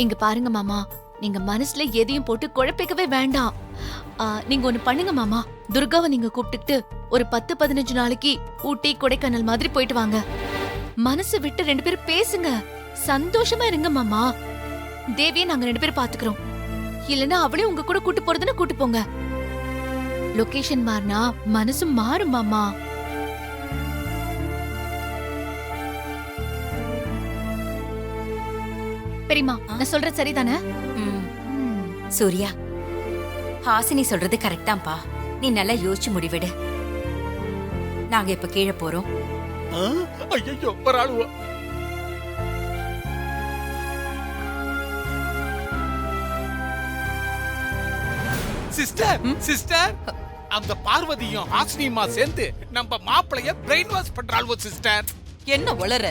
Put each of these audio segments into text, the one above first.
இங்க பாருங்க மாமா, நீங்க மனசுல எதையும் போட்டு குழப்பிக்கவே வேண்டாம். நீங்க ஒண்ணு பண்ணுங்க மாமா, துர்காவை நீங்க கூப்பிட்டுக்கிட்டு ஒரு 10-15 நாளைக்கு ஊட்டி கொடைக்கானல் மாதிரி போயிட்டு வாங்க. மனசு விட்டு 2 பேரும் பேசுங்க, சந்தோஷமா இருங்க மாமா. தேவியை நாங்க 2 பேரும் பாத்துக்கிறோம். இல்லன்னா அவளையும் உங்க கூட கூட்டு போறதுன்னு கூட்டு போங்க. லொகேஷன் மாறினா மனசு மாறும் மாமா. பெரியம்மா, நான் சொல்றது சரிதானே? சூர்யா, ஹாசினி சொல்றது கரெக்ட் தான்ப்பா. நீ நல்லா யோசிச்சு முடிவிடு. நாங்க இப்ப கீழே போறோம். ஐயோ, பரவாயில்ல. சிஸ்டர் சிஸ்டர், அந்த பார்வதியும் ஹாசினியுமா சேர்ந்து நம்ம மாப்பிளைய பிரெயின் வாஷ் பண்றாள்வோ சிஸ்டர். என்ன உளற?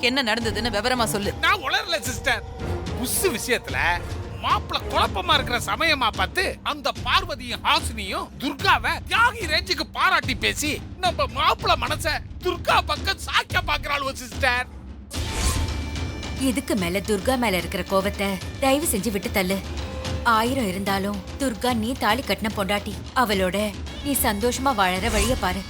என்ன நடந்ததுன்னு விவரமா சொல்லு. நான் உளறல சிஸ்டர். புஸ் விஷயத்துல மாப்பிளை குழப்பமா இருக்கிற சமயமா பார்த்து அந்த பார்வதியும் ஹாசினியும் துர்காவை தியாகி ரேஞ்சுக்கு பாராட்டி பேசி நம்ம மாப்பிளை மனச துர்கா பக்கம் சாக்க பாக்குறாள்வோ சிஸ்டர். இதுக்கு மேல துர்கா மேல இருக்கிற கோவத்தை தயவு செஞ்சு விட்டு தள்ளு. 1000 இருந்தாலும் துர்கா நீ தாலி கட்டின பொண்டாட்டி. அவளோட நீ சந்தோஷமா வாழற வழிய பாரு.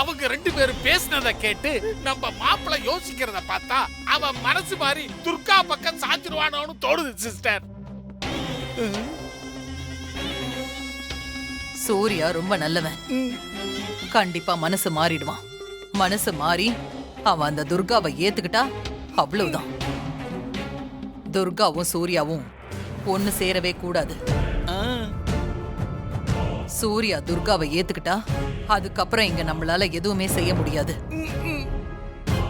அவங்க 2 பேரும் பேசினத கேட்டு நம்ம மாப்பிளை யோசிக்கிறத பார்த்தா அவன் மனசு மாறி துர்கா பக்கம் சாஞ்சிருவானோன்னு தோணுது சிஸ்டர். சூர்யா ரொம்ப நல்லவன். கண்டிப்பா மனசு மாறிடுவான். மனசு மாறி அவன் அந்த துர்காவை ஏத்துக்கிட்டா அவ்வளவுதான். துர்காவும் சூர்யாவும் ஒன்னு சேரவே கூடாது. சூர்யா துர்காவை ஏத்துக்கிட்டா அதுக்கப்புறம் இங்க நம்மளால எதுவுமே செய்ய முடியாது.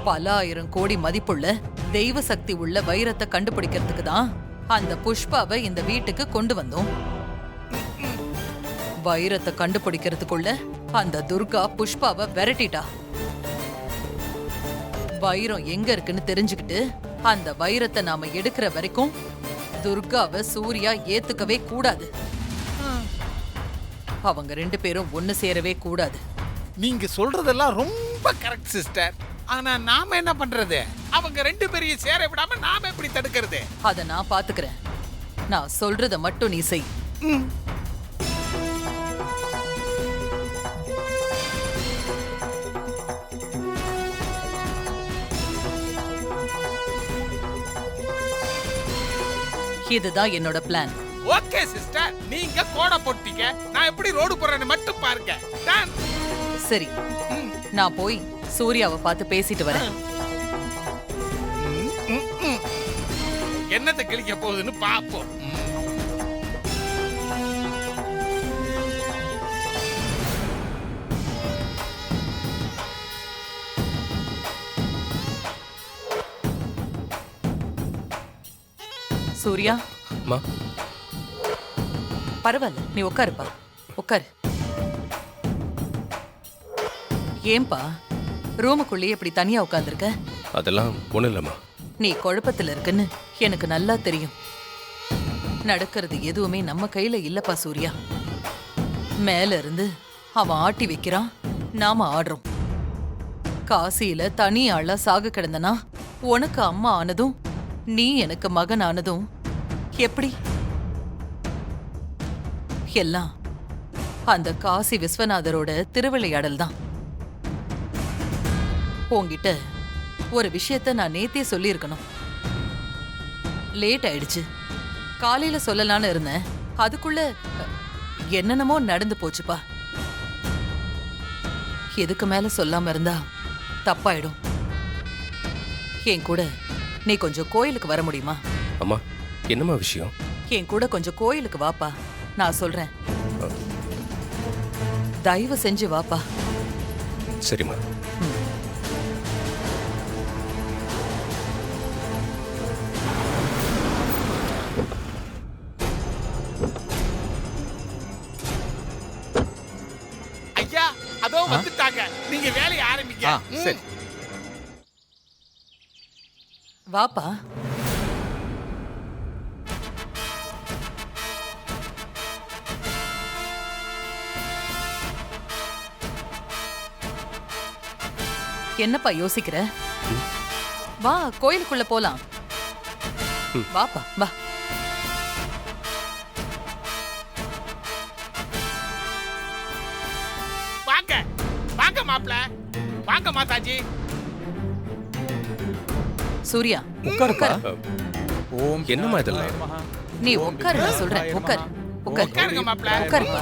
பல 1000 கோடி மதிப்புள்ள தெய்வ சக்தி உள்ள வைரத்தை கண்டுபிடிக்கிறதுக்கு தான் அந்த புஷ்பாவை இந்த வீட்டுக்கு கொண்டு வந்தோம். வைரத்தை கண்டுபிடிக்கிறதுக்குள்ள அந்த துர்கா புஷ்பாவை விரட்டிட்டா. வைரம் எங்க இருக்குன்னு தெரிஞ்சுக்கிட்டு அந்த வைரத்தை நாம எடுக்கிற வரைக்கும் துர்காவை சூர்யா ஏத்துக்கவே கூடாது. அவங்க 2 பேரும் ஒன்னு சேரவே கூடாது. நீங்க சொல்றதெல்லாம் ரொம்ப கரெக்ட் சிஸ்டர். ஆனா நாம என்ன பண்றது? அவங்க 2 பேரையும் சேர விடாம நாம எப்படி தடுக்கிறது? அத நான் பாத்துக்கிறேன். நான் சொல்றத மட்டும் நீ செய். இதுதான் என்னோட பிளான். ஓகே சிஸ்டர், நீங்க கோட போட்டீங்க. நான் எப்படி ரோடு போறேன்னு மட்டும் பாருங்க. டன். சரி, நான் போய் சூர்யாவை பார்த்து பேசிட்டு வரேன். என்னத்தை கிழிக்க போகுதுன்னு பாப்போம். சூர்யா, அம்மா. பரவாயில்ல, நீ உட்காருப்பா, உட்காரு. ஏன்பா ரூமுக்குள்ளேயே இப்படி தனியா உட்கார்ந்துருக்க? அதெல்லாம் ஒண்ணும் இல்லம்மா. நீ குழப்பத்துல இருக்குன்னு எனக்கு நல்லா தெரியும். நடக்கிறது எதுவுமே நம்ம கையில இல்லப்பா சூர்யா. மேல இருந்து அவன் ஆட்டி வைக்கிறான், நாம ஆடுறோம். காசியில தனி ஆளா சாக கிடந்தனா உனக்கு அம்மா ஆனதும் நீ எனக்கு மகன் ஆனதும் எப்படி? எல்லாம் அந்த காசி விஸ்வநாதரோட திருவிளையாடல் தான். உன்கிட்ட ஒரு விஷயத்த நான் நேத்தே சொல்லியிருக்கணும். லேட் ஆயிடுச்சு. காலையில சொல்லலான்னு இருந்தேன். அதுக்குள்ள என்னென்னமோ நடந்து போச்சுப்பா. எதுக்கு மேல சொல்லாம இருந்தா தப்பாயிடும். என் கூட நீ கொஞ்சம் கோயிலுக்கு வர முடியுமா? அம்மா, என்னம்மா விஷயம்? என் கூட கொஞ்சம் கோயிலுக்கு வாப்பா, நான் சொல்றேன். தயவு செஞ்சு வாப்பா. சரிம்மா. ஐயா, அதோ வந்துட்டாங்க. நீங்க வேலையை ஆரம்பிங்க. சரி. வாப்பா. என்னப்பா யோசிக்கிற? வா, கோயிலுக்குள்ள போலாம். வாப்பா வா. வாங்க வாங்க மாப்ள, வாங்க மாதாஜி. சூர்யா உட்காருப்பா. ஓம் என்னம்மா இதெல்லாம்? நீ உட்காரு, நான் சொல்றேன். உட்கார் உட்கார் உட்காருங்க மாப்ள. உட்காருப்பா.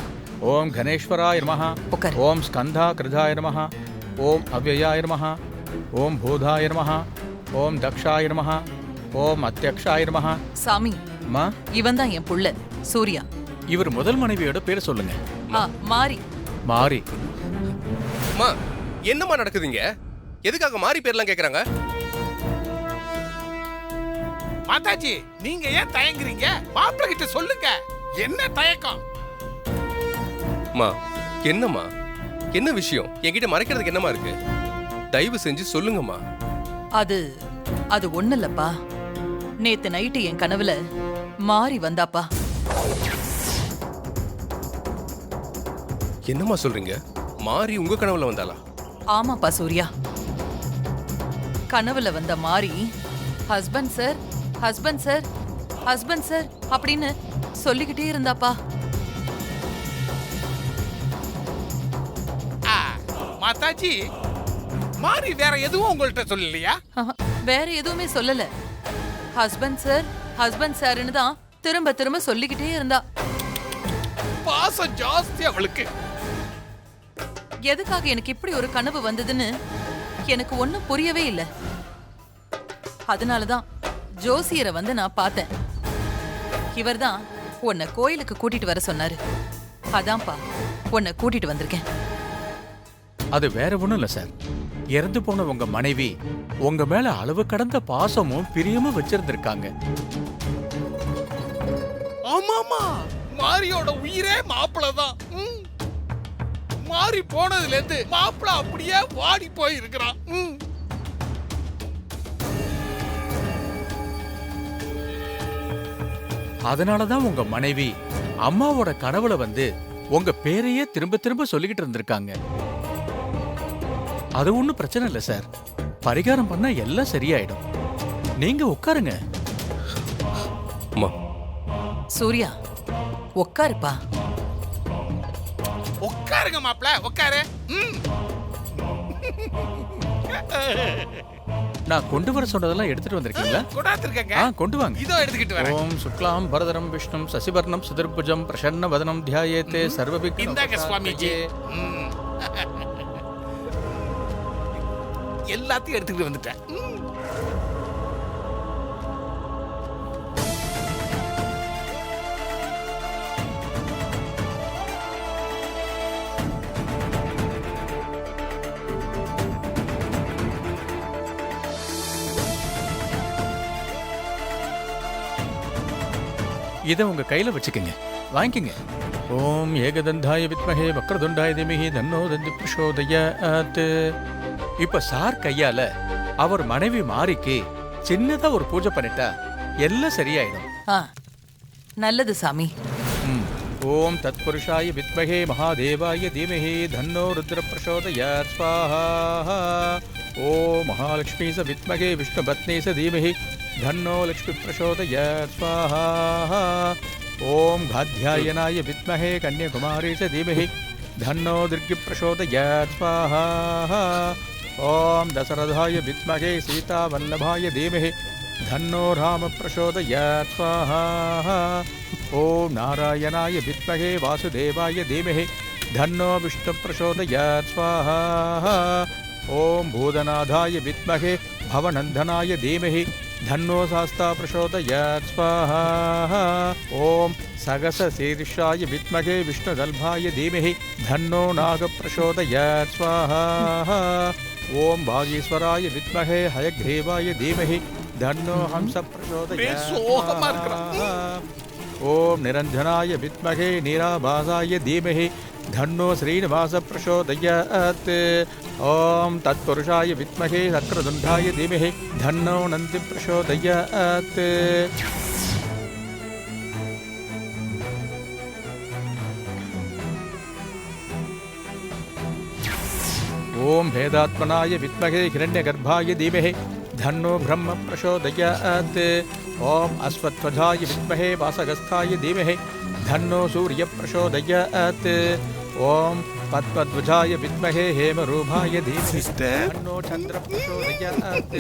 ஓம் கணேஸ்வராய நமः. உட்கார். ஓம் ஸ்கந்தா கிருதாய நமः. ஓம் அவ்யயாய நமः. ஓம் பூதாய நமः. ஓம் தக்ஷாய நமः. ஓம் அத்தியக்ஷாய நமः. சாமி, அம்மா, இவன் தான் என் புள்ள சூர்யா. இவர் முதல் மனைவியோட பேர் சொல்லுங்க. மாறி. மாரி. அம்மா என்னம்மா நடக்குதுங்க? எதுக்காக மாறி பேர்லாம் கேக்குறாங்க? மாதாஜி, நீங்க ஏன் தயங்குறீங்க? மாப்பிள்ள கிட்ட சொல்லுங்க. என்ன தயக்கம்? அம்மா என்னம்மா, என்ன விஷயம்? என்கிட்ட மறைக்கிறதுக்கு என்னம்மா இருக்கு? தயவு செஞ்சு சொல்லுங்கம்மா. அது அது ஒண்ணு இல்லப்பா. நேத்து நைட்டு என் கனவுல மாறி வந்தாப்பா. என்னம்மா சொல்றீங்க? மாறி உங்க கனவுல வந்தாளா? ஆமாப்பா சூர்யா. கனவுல வந்த மாறி husband sir, husband sir, husband sir அப்படின்னு சொல்லிக்கிட்டே இருந்தாப்பா. ஆ, மாதாஜி, மாறி வேற எதுவும் உங்கள்ட்ட சொல்லலையா? வேற எதுவுமே சொல்லல. ஹஸ்பண்ட் சார், ஹஸ்பண்ட் சார்னு தான் திரும்ப திரும்ப சொல்லிக்கிட்டே இருந்தா. பாசம் ஜாஸ்தி அவளுக்கு. எதுக்காக எனக்கு இப்படி ஒரு கனவு வந்ததுன்னு எனக்கு ஒண்ணும் புரியவே இல்லை. அதனாலதான் ஜோசியரை வந்து நான் பார்த்தேன். இவர்தான் உன்னை கோயிலுக்கு கூட்டிட்டு வர சொன்னாரு. அதான்ப்பா உன்னை கூட்டிட்டு வந்திருக்கேன். அது வேற ஒண்ணும் இல்ல சார். இறந்து போன உங்க மனைவி உங்க மேல அளவு கடந்த பாசமும் பிரியமும் வச்சிருந்திருக்காங்க. ஆமாமா, மாரியோட உயிரே மாப்பிள்ள தான். மாறி போனதுல இருந்து மாப்பிள்ள அப்படியே வாடி போய் இருக்கிறான். அதனாலதான் உங்க மனைவி அம்மாவோட கனவுல வந்து உங்க பேரையே திரும்ப திரும்ப சொல்லிக்கிட்டு இருந்திருக்காங்க. அது ஒண்ணும் பிரச்சனை இல்ல சார். பரிகாரம் பண்ணா எல்லாம் சரியாயிடும். நீங்க உட்காருங்க. அம்மா சூர்யா உட்காருப்பா. உட்காருங்க மாப்பிள்ள, உட்காரு. நான் கொண்டு வர சொன்னதெல்லாம் எடுத்துட்டு வந்திருக்கீங்களா? கொண்டாந்துருக்கங்க. கொண்டு வாங்க. இதோ எடுத்துக்கிட்டு வரேன். ஓம் சுக்லாம் பரதரம் விஷ்ணும் சசிவர்ணம் சுதர்புஜம் பிரசன்ன வதனம் தியாயேதே சர்வவிக்ன இந்தாங்க சுவாமிஜி. எல்லாத்தையும் எடுத்துக்கிட்டு வந்துட்டேன். இதை உங்க கையில வச்சுக்கங்க. வாங்கிக்கங்க. ஓம் ஏகதந்தாய வித்மஹே வக்ரதுண்டாய திமஹி தன்னோ தந்தி பிரசோதயாத். இப்ப சார் கையால அவர் மனைவி மாரிக்கு சின்னதா ஒரு பூஜை பண்ணிட்டா எல்லாம் சரியாயிடும். நல்லது சாமி. ஓம் தத்புருஷாய வித்மஹே மகாதேவாய தீமஹி தன்னோ ருத்ர பிரசோதயாத் ஸ்வாஹா. ஓம் மகாலட்சுமி ச வித்மஹே விஷ்ணுபத்னி ச தீமஹி தன்னோ லக்ஷ்மி பிரசோதயாத் ஸ்வாஹா. ஓம் காத்யாயனாய வித்மஹே கன்யாகுமாரி ச தீமஹி தன்னோ துர்கி பிரசோதயாத் ஸ்வாஹா. ஓம் தசரதாய வித்மஹே சீதாவல்லபாய தீமஹி தன்னோ ராம பிரசோதயாத் ஸ்வாஹா. ஓம் நாராயணாய வித்மஹே வாசுதேவாய தீமஹி தன்னோ விஷ்ணு பிரசோதயாத் ஸ்வாஹா. ஓம் பூதநாதாய வித்மஹே பவநந்தனாய தீமஹி தன்னோ சாஸ்தா பிரசோதயாத் ஸ்வாஹா. ஓம் சகச சீர்ஷாய வித்மஹே விஷ்ணுதல்பாய தீமஹி தன்னோ நாக பிரசோதயாத் ஸ்வாஹா. ஓம் பாகீஸ்வராய வித்மஹே ஹயக்ரீவாய தீமஹி தன்னோ ஹம்ச பிரசோதயாத் சோகமா இருக்கிறான். ஸ்வாஹா. ஓம் நிரஞ்சனாய வித்மஹே நீராபாசாய தீமஹி தன்னோ ஸ்ரீனிவாச பிரசோதயாத். ஓம் தத்புருஷாய வித்மஹே சக்ரதுண்டாய தீமஹி தன்னோ நந்தி பிரசோதயாத். ஓம் பேதாத்மனாய வித்மஹே ஹிரண்யகர்ப்பாய தீமஹி धन्नो ब्रह्म प्रचोदयात् ओम अश्वत्थध्वजाय विद्महे वासगस्थाय धीमहि धन्नो सूर्य प्रचोदयात् ओम पद्मध्वजाय विद्महे हेमरूपाय धीमहि धन्नो चंद्र प्रचोदयात्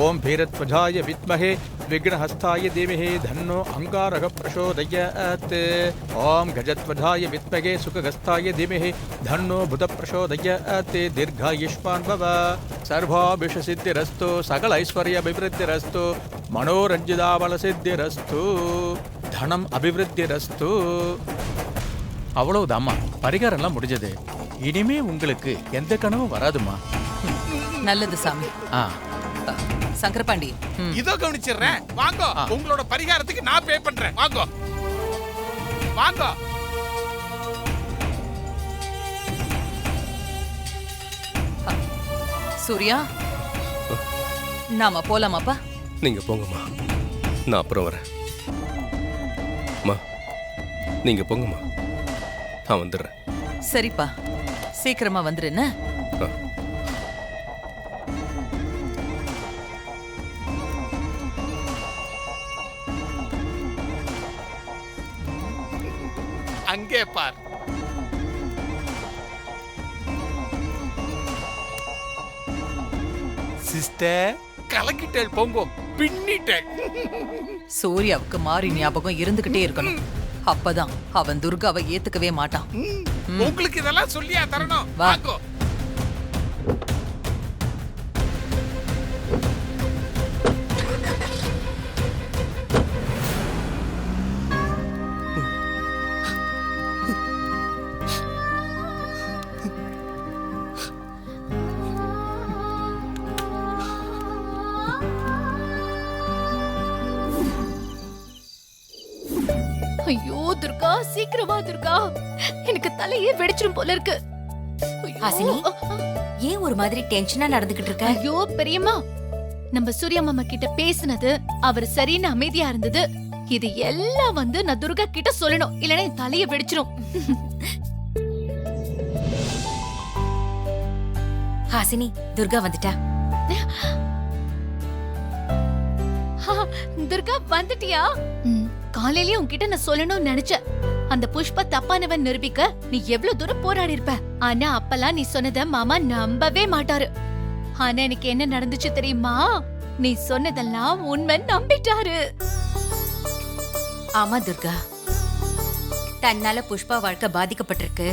ओम भीरध्वजाय विद्महे विघ्नहस्ताय धीमहि धन्नो अंगारः प्रचोदयात् ओम गजध्वजाय विद्महे सुखगस्ताय धीमहि धन्नो बुध प्रचोदयात् दीर्घायुष्मान् भव सर्वाभिष्टसिद्धिरस्तु सकल ऐश्वर्याभिवृद्धिरस्तु मनोरञ्जिताबलसिद्धिरस्तु धनम अभिवृद्धिरस्तु அவ்வளவுதாம்மா பரிகாரம்லாம் முடிஞ்சது இனிமே உங்களுக்கு எந்த கனவும் வராதுமா நல்லது சாமி ஆ சங்கரபாண்டி இதோ கவனிச்சிடுறேன் வாங்க உங்களோட பரிகாரத்துக்கு நான் பே பண்றேன் வாங்க வாங்க சூர்யா நாம போலாமாப்பா நீங்க போங்கம்மா நான் அப்புறம் வரேன். அம்மா நீங்க போங்கம்மா நான் வந்துடுறேன். சரிப்பா சீக்கிரமா வந்துரு என்ன? ஆ. அங்கே பார். சிஸ்டர் கலக்கிட்டேள் போங்கோ பின்னிட்டேள். சூர்யாவுக்கு மாறி ஞாபகம் இருந்துகிட்டே இருக்கணும். அப்பதான் அவன் துர்காவை ஏத்துக்கவே மாட்டான். உங்களுக்கு இதெல்லாம் சொல்லியா தரணும்? வா. வாங்கோ. ஐயோ துர்கா, சீக்கிரமா துர்கா, எனக்கு தலையே வெடிச்சிரும் போல இருக்கு. ஐயோ. ஹாசினி? ஏன் ஒரு மாதிரி டென்ஷனா நடந்துகிட்டு இருக்க? ஐயோ பெரியம்மா, நம்ம சூர்யா மாமா கிட்ட பேசினது, அவர் சரின்னு அமைதியா இருந்தது, இது எல்லாம் வந்து நான் துர்கா கிட்ட சொல்லணும், இல்லனா என் தலையை வெடிச்சிரும். ஹாசினி, துர்கா வந்துட்டா. துர்கா வந்துட்டியா? காலையிலயே உன்கிட்ட நான் சொல்லணும்னு நினைச்சேன். அந்த புஷ்ப தப்பானவன் நிரூபிக்க நீ எவ்வளவு தூரம் போராடி இருப்ப. ஆனா அப்பெல்லாம் நீ சொன்னத மாமா நம்பவே மாட்டாரு. ஆனா எனக்கு என்ன நடந்துச்சு தெரியுமா? நீ சொன்னதெல்லாம் உண்மை நம்பிட்டாரு. ஆமா துர்கா, தன்னால புஷ்பா வாழ்க்கை பாதிக்கப்பட்டிருக்கு.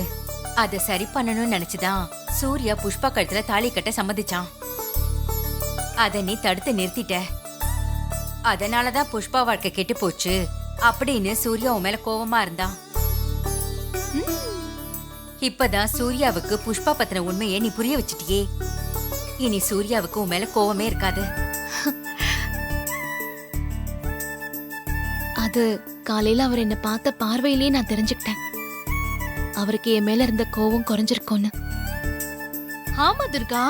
அத சரி பண்ணணும்னு நினைச்சுதான் சூர்யா புஷ்பா கழுத்துல தாலி கட்ட சம்மதிச்சான். அத நீ தடுத்து நிறுத்திட்ட. அதனாலதான் புஷ்பா வாழ்க்கை கெட்டு போச்சு அப்படின்னு சூர்யா உன் மேல கோவமா இருந்தான். இப்பதான் சூர்யாவுக்கு புஷ்பா பத்தின உண்மையை நீ புரிய வச்சிட்டியே. இனி சூர்யாவுக்கு உன் மேல கோவமே இருக்காது. அது காலையில அவர் என்ன பார்த்த பார்வையிலேயே நான் தெரிஞ்சுக்கிட்டேன். அவருக்கு என் மேல இருந்த கோவம் குறைஞ்சிருக்கும்னு. ஆமா துர்கா,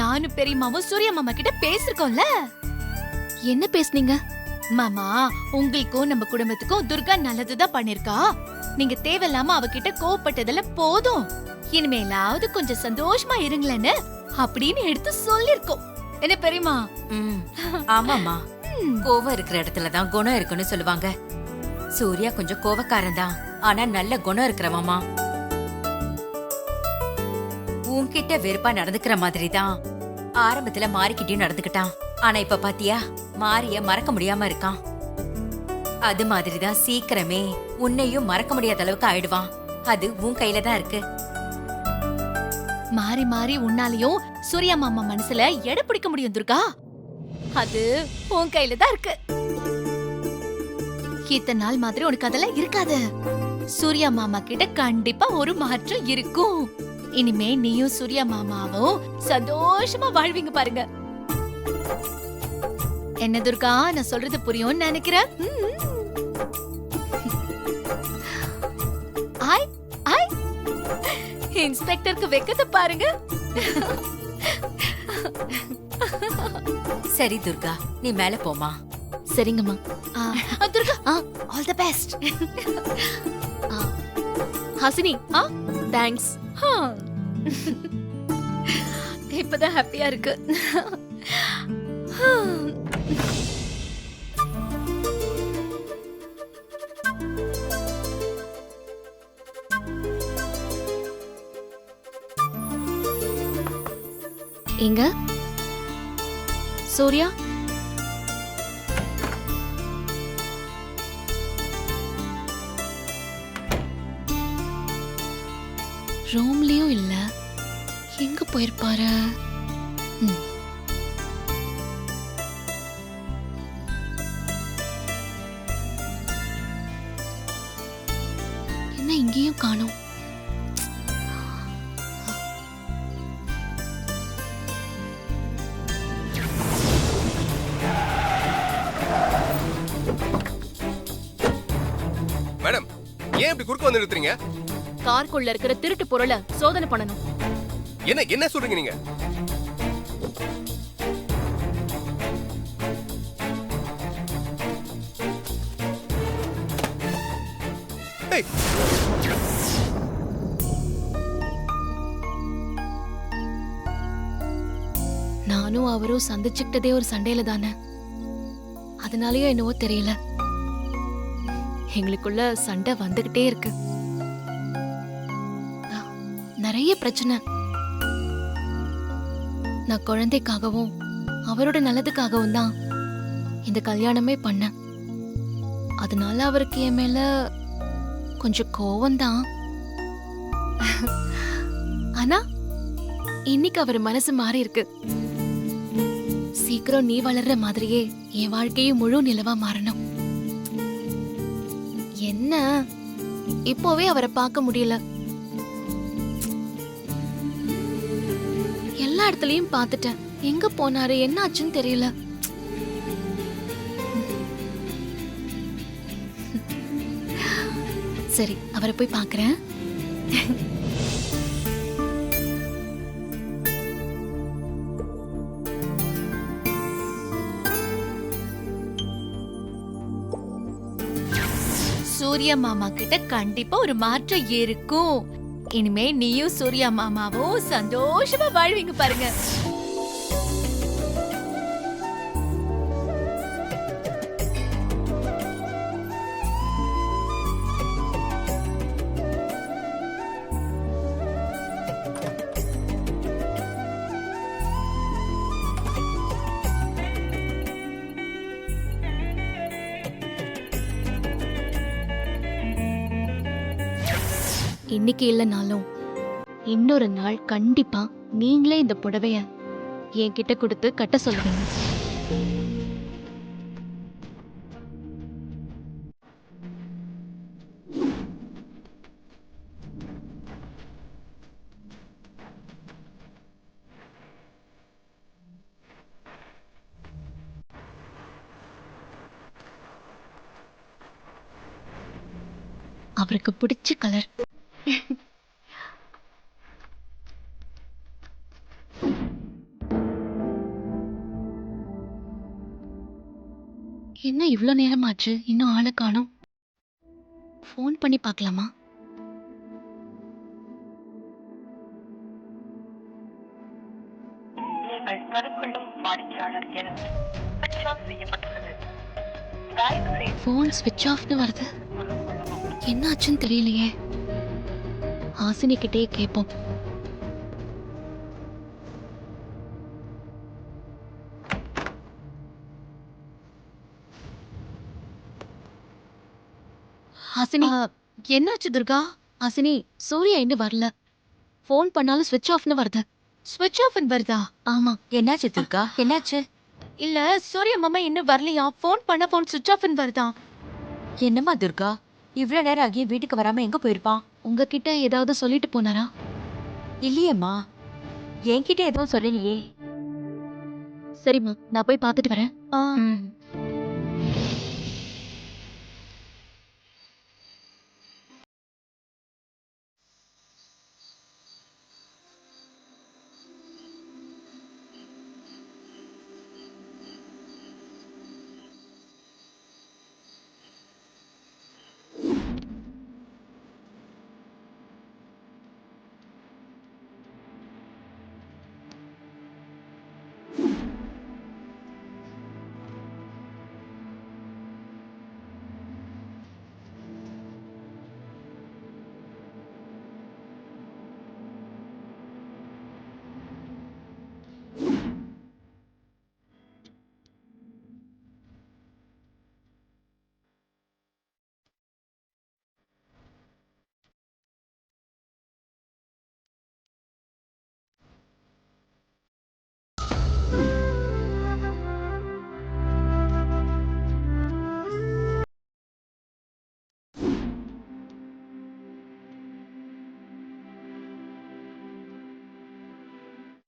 நானும் பெரியம்மாவும் சூர்யா மாமா கிட்ட பேசிருக்கோம்ல. என்ன பேசுனீங்க? மாமா, உங்களுக்கும் நம்ம குடும்பத்துக்கும் துர்கா நல்லதுதான் பண்ணிருக்கா. நீங்க தேவையில்லாம அவகிட்ட கோவப்பட்டதுல போதும். இனிமேலாவது கொஞ்சம் சந்தோஷமா இருங்களேன்னு அப்படின்னு எடுத்து சொல்லிருக்கோம். என்ன பெரியம்மா? ஆமாமா, கோவம் இருக்கிற இடத்துலதான் குணம் இருக்குன்னு சொல்லுவாங்க. சூர்யா கொஞ்சம் கோவக்காரன் தான், ஆனா நல்ல குணம் இருக்கிறவமா. உன்கிட்ட வெறுப்பா நடந்துக்கிற மாதிரி தான் ஆரம்பத்துல மாறிக்கிட்டயும் நடந்துக்கிட்டான். ஆனா இப்ப பாத்தியா, மாரிய மறக்க முடியாம இருக்கான். அது மாதிரிதான் சீக்கிரமே உன்னையும் மறக்க முடியாத அளவுக்கு ஆயிடுவான். அது உன் கையில தான் இருக்கு. மாறி மாறி உன்னாலையும் சூர்யா மாமா மனசுல எடை பிடிக்க முடியும் துர்கா. அது உன் கையில தான் இருக்கு. இத்தனை நாள் மாதிரி உனக்கு அதெல்லாம் இருக்காது. சூர்யா மாமா கிட்ட கண்டிப்பா ஒரு மாற்றம் இருக்கும். இனிமே நீயும் சூர்யா மாமாவும் சந்தோஷமா வாழ்வீங்க பாருங்க. என்ன துர்கா, நான் சொல்றது புரியும்னு நினைக்கிறேன். ஆய் ஆய், இன்ஸ்பெக்டருக்கு வெக்கத்தை பாருங்க. சரி துர்கா, நீ மேல போமா. சரிங்கம்மா. Durga, all the best. Hasini, thanks. இப்பதான் ஹாப்பியா இருக்கு. எங்க சூர்யா? ரூம்லயும் இல்ல, எங்க போயிருப்பாரு? ம். என்ன இங்கேயும் காணோம்? மேடம், ஏன் இப்படி குறுக்க வந்து நிறுத்துறீங்க? கார்க்குள்ள இருக்கிற திருட்டு பொருளை சோதனை பண்ணணும். என்ன என்ன சொல்றீங்க நீங்க? ஏய், நானும் அவரும் சந்திச்சுக்கிட்டதே ஒரு சண்டையில தானே, அதனாலயோ என்னவோ தெரியல, எங்களுக்குள்ள சண்டை வந்துகிட்டே இருக்கு. நிறைய பிரச்சனை. நான் குழந்தைக்காகவும் அவரோட நல்லதுக்காகவும் தான் இந்த கல்யாணமே பண்ணேன். அதனால அவருக்கு என் மேல கொஞ்சம் கோவம்தான். ஆனா இன்னைக்கு அவர் மனசு மாறி இருக்கு. சீக்கிரம் நீ வளர்ற மாதிரியே என் வாழ்க்கையும் முழு நிலவா மாறணும். என்ன இப்போவே அவரை பார்க்க முடியல. எல்லா இடத்துலயும் பார்த்துட்டேன், எங்க போனாரு, என்ன ஆச்சுன்னு தெரியல. சரி, அவரை போய் பார்க்கறேன். சூர்யா மாமா கிட்ட கண்டிப்பா ஒரு மாற்றம் இருக்கும். இனிமே நீயும் சூர்யா மாமாவும் சந்தோஷமா வாழ்வீங்க பாருங்க. இன்னைக்கு இல்லைனாலும் இன்னொரு நாள் கண்டிப்பா நீங்களே இந்த புடவைய என்கிட்ட கொடுத்து கட்ட சொல்லுவீங்க. அவருக்கு பிடிச்ச கலர். என்ன இவ்ளோ நேரமாச்சு, இன்னும் ஆளை காணோம்? ஃபோன் பண்ணி பார்க்கலாமா? ஃபோன் ஸ்விட்ச் ஆஃப்னு வருது. என்ன ஆச்சுன்னு தெரியலையே. ஹாசினி கிட்டே கேட்போம். ஹாசினி, என்னாச்சு துர்கா? ஹாசினி, சூர்யா இன்னும் வரல. ஃபோன் பண்ணாலும் ஸ்விட்ச் ஆஃப்னு வருது. ஸ்விட்ச் ஆஃப்னு வருதா? ஆமா. என்னாச்சு துர்கா, என்னாச்சு? இல்ல, சூர்யா மாமா இன்னும் வரலையா? ஃபோன் பண்ண ஃபோன் ஸ்விட்ச் ஆஃப்னு வருதா? என்னம்மா துர்கா, இவ்ளோ நேரம் ஆகிய வீட்டுக்கு வராம எங்க போயிருப்பான்? உங்ககிட்ட ஏதாவது சொல்லிட்டு போனாரா? இல்லையேம்மா, என்கிட்ட எதுவும் சொல்லலையே. சரிம்மா, நான் போய் பார்த்துட்டு வரேன். ம்.